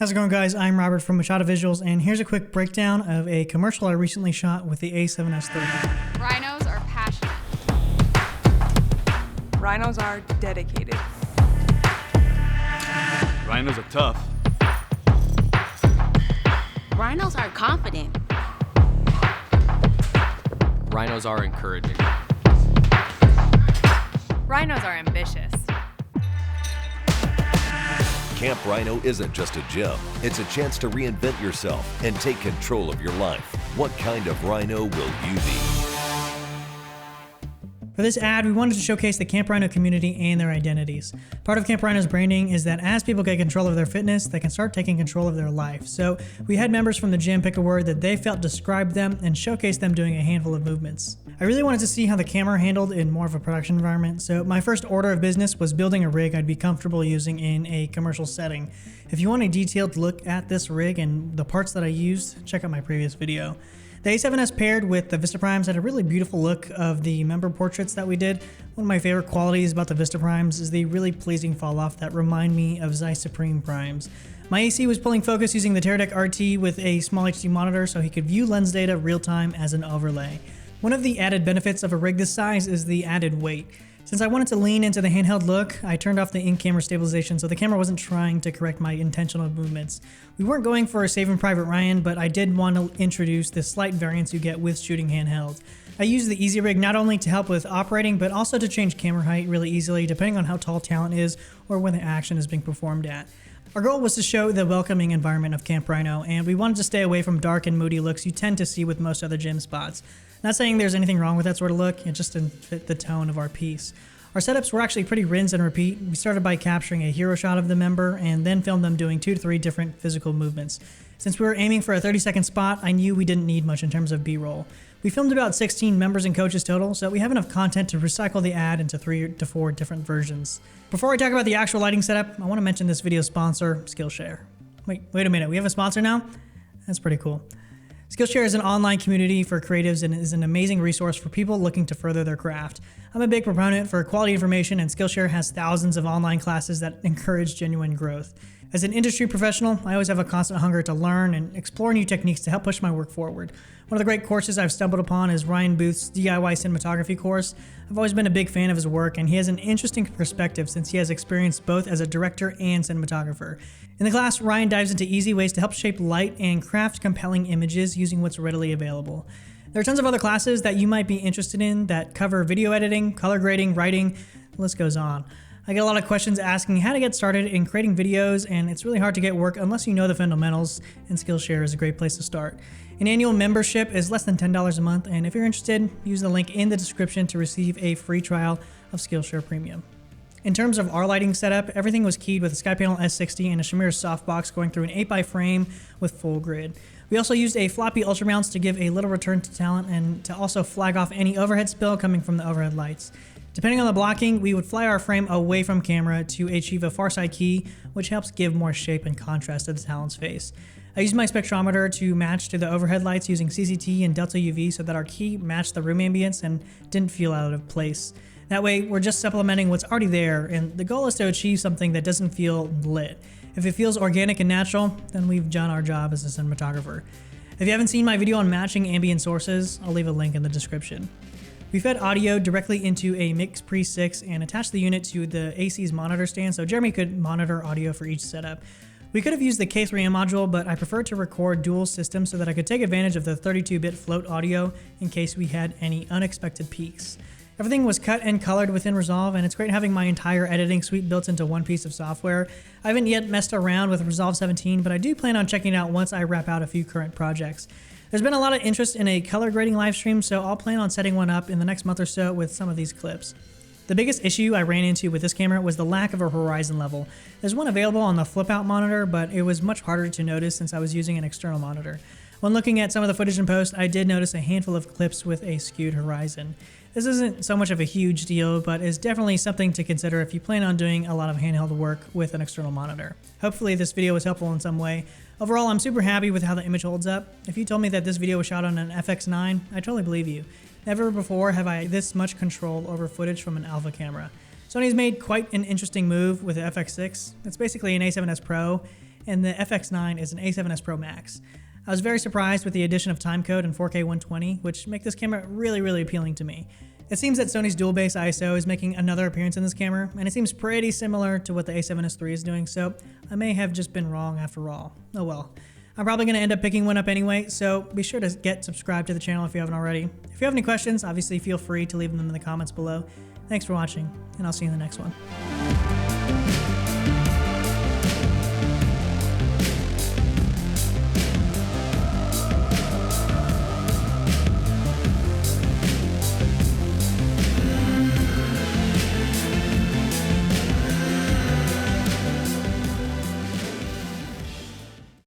How's it going, guys? I'm Robert from Machado Visuals, and here's a quick breakdown of a commercial I recently shot with the A7S III. Rhinos are passionate. Rhinos are dedicated. Rhinos are tough. Rhinos are confident. Rhinos are encouraging. Rhinos are ambitious. Camp Rhino isn't just a gym. It's a chance to reinvent yourself and take control of your life. What kind of Rhino will you be? For this ad, we wanted to showcase the Camp Rhino community and their identities. Part of Camp Rhino's branding is that as people get control of their fitness, they can start taking control of their life. So we had members from the gym pick a word that they felt described them and showcase them doing a handful of movements. I really wanted to see how the camera handled in more of a production environment, so my first order of business was building a rig I'd be comfortable using in a commercial setting. If you want a detailed look at this rig and the parts that I used, check out my previous video. The A7S paired with the Vistaprimes had a really beautiful look of the member portraits that we did. One of my favorite qualities about the Vistaprimes is the really pleasing fall off that remind me of Zeiss Supreme Primes. My AC was pulling focus using the Teradek RT with a small HD monitor so he could view lens data real time as an overlay. One of the added benefits of a rig this size is the added weight. Since I wanted to lean into the handheld look, I turned off the in-camera stabilization so the camera wasn't trying to correct my intentional movements. We weren't going for a Saving Private Ryan, but I did want to introduce the slight variance you get with shooting handheld. I used the Easy Rig not only to help with operating, but also to change camera height really easily depending on how tall talent is or when the action is being performed at. Our goal was to show the welcoming environment of Camp Rhino, and we wanted to stay away from dark and moody looks you tend to see with most other gym spots. Not saying there's anything wrong with that sort of look, it just didn't fit the tone of our piece. Our setups were actually pretty rinse and repeat. We started by capturing a hero shot of the member and then filmed them doing 2 to 3 different physical movements. Since we were aiming for a 30-second spot, I knew we didn't need much in terms of B-roll. We filmed about 16 members and coaches total, so we have enough content to recycle the ad into 3 to 4 different versions. Before I talk about the actual lighting setup, I want to mention this video's sponsor, Skillshare. Wait a minute, we have a sponsor now? That's pretty cool. Skillshare is an online community for creatives and is an amazing resource for people looking to further their craft. I'm a big proponent for quality information, and Skillshare has thousands of online classes that encourage genuine growth. As an industry professional, I always have a constant hunger to learn and explore new techniques to help push my work forward. One of the great courses I've stumbled upon is Ryan Booth's DIY cinematography course. I've always been a big fan of his work, and he has an interesting perspective since he has experience both as a director and cinematographer. In the class, Ryan dives into easy ways to help shape light and craft compelling images using what's readily available. There are tons of other classes that you might be interested in that cover video editing, color grading, writing, the list goes on. I get a lot of questions asking how to get started in creating videos, and it's really hard to get work unless you know the fundamentals, and Skillshare is a great place to start. An annual membership is less than $10 a month, and if you're interested, use the link in the description to receive a free trial of Skillshare Premium. In terms of our lighting setup, everything was keyed with a SkyPanel S60 and a Shamir softbox going through an 8x frame with full grid. We also used a floppy ultra mounts to give a little return to talent and to also flag off any overhead spill coming from the overhead lights. Depending on the blocking, we would fly our frame away from camera to achieve a far side key, which helps give more shape and contrast to the talent's face. I used my spectrometer to match to the overhead lights using CCT and Delta UV so that our key matched the room ambience and didn't feel out of place. That way, we're just supplementing what's already there, and the goal is to achieve something that doesn't feel lit. If it feels organic and natural, then we've done our job as a cinematographer. If you haven't seen my video on matching ambient sources, I'll leave a link in the description. We fed audio directly into a Mix Pre 6 and attached the unit to the AC's monitor stand so Jeremy could monitor audio for each setup. We could have used the K3M module, but I preferred to record dual systems so that I could take advantage of the 32-bit float audio in case we had any unexpected peaks. Everything was cut and colored within Resolve, and it's great having my entire editing suite built into one piece of software. I haven't yet messed around with Resolve 17, but I do plan on checking it out once I wrap out a few current projects. There's been a lot of interest in a color grading live stream, so I'll plan on setting one up in the next month or so with some of these clips. The biggest issue I ran into with this camera was the lack of a horizon level. There's one available on the flip-out monitor, but it was much harder to notice since I was using an external monitor. When looking at some of the footage in post, I did notice a handful of clips with a skewed horizon. This isn't so much of a huge deal, but is definitely something to consider if you plan on doing a lot of handheld work with an external monitor. Hopefully this video was helpful in some way. Overall, I'm super happy with how the image holds up. If you told me that this video was shot on an FX9, I totally believe you. Never before have I this much control over footage from an alpha camera. Sony's made quite an interesting move with the FX6. It's basically an A7S Pro, and the FX9 is an A7S Pro Max. I was very surprised with the addition of timecode and 4K 120, which make this camera really appealing to me. It seems that Sony's dual base ISO is making another appearance in this camera, and it seems pretty similar to what the A7S III is doing, so I may have just been wrong after all. Oh well. I'm probably going to end up picking one up anyway, so be sure to get subscribed to the channel if you haven't already. If you have any questions, obviously feel free to leave them in the comments below. Thanks for watching, and I'll see you in the next one.